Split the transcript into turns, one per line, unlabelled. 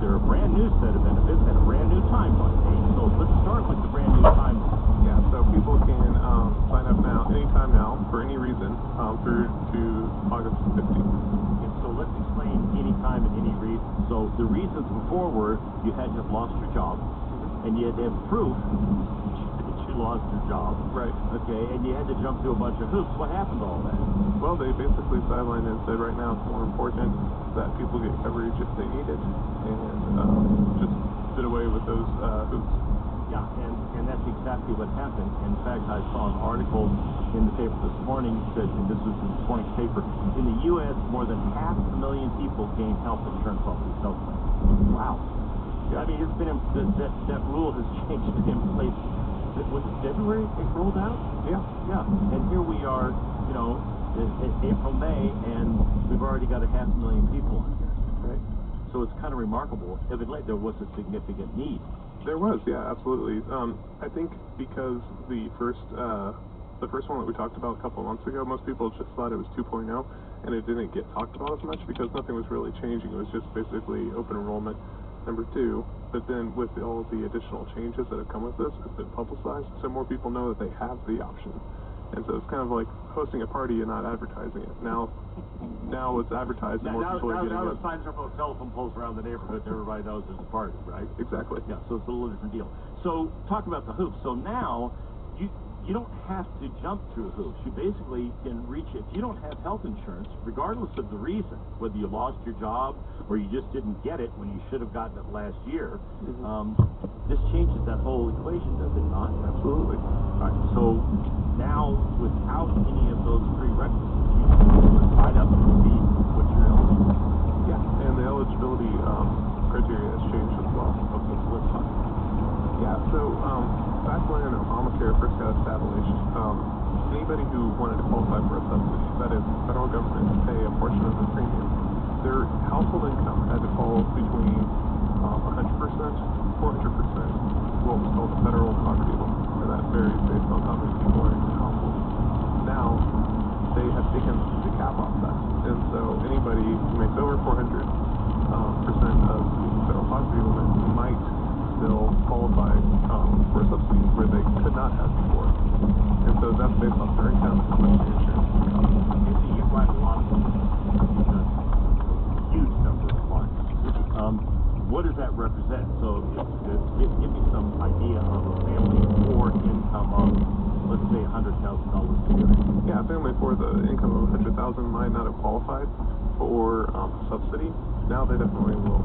They're a brand new set of benefits and a brand new timeline. So let's start with the brand new timeline.
Yeah, so people can sign up now, anytime now, for any reason, through to August 15th.
And so let's explain any time and any reason. So the reasons before were you had to have lost your job, and you had to have proof that you lost your job.
Right.
Okay, and you had to jump through a bunch of hoops. What happened to all that?
Well, they basically sidelined and said right now it's more important that people get coverage if they need it, and just did away with those hoops.
Yeah, and that's exactly what happened. In fact, I saw an article in the paper this morning that, and this was in this morning's paper, in the U.S. more than 500,000 people gain health insurance off these health plans. Wow. Yeah. I mean, it's been that rule has changed in place. Was it February it rolled out?
Yeah.
Yeah. And here we are, you know, April, May, and we've already got 500,000 people on here. Right. So it's kind of remarkable. Evidently, there was a significant need.
There was, yeah, absolutely. I think because the first one that we talked about a couple of months ago, most people just thought it was 2.0, and it didn't get talked about as much because nothing was really changing. It was just basically open enrollment number 2. But then with all the additional changes that have come with this, it's been publicized, so more people know that they have the option. And so it's kind of like hosting a party and not advertising it. Now it's advertised and more people are getting it.
Now the signs are about telephone poles around the neighborhood and everybody knows there's a party, right?
Exactly.
Yeah, so it's a little different deal. So talk about the hoops. So now you don't have to jump through hoops. You basically can reach it. If you don't have health insurance, regardless of the reason, whether you lost your job or you just didn't get it when you should have gotten it last year, this changes that whole equation, does it not?
Absolutely.
All right, so now, without any of those prerequisites, you can sign up and see what you're eligible for.
Yeah, and the eligibility criteria has changed as well.
Okay, so let's talk.
Yeah, so back when Obamacare first got established, anybody who wanted to qualify for a subsidy, that is, the federal government to pay a portion of the premium, their household income had to fall between 100% to 400% what was called the federal poverty level, and that varies based on how many people are in the household. Now, they have taken the cap off that, and so anybody who makes over 400% of the federal poverty limit might still qualify for a subsidy where they could not have before. And so that's based off their income and how much the insurance can cover.
Okay, so you write a lot of books. You've got a huge number of clients. What does that represent? So give me some idea of a family for income of, let's say, $100,000 a year.
Yeah, a family for the income of $100,000 might not have qualified for subsidy. Now they definitely will.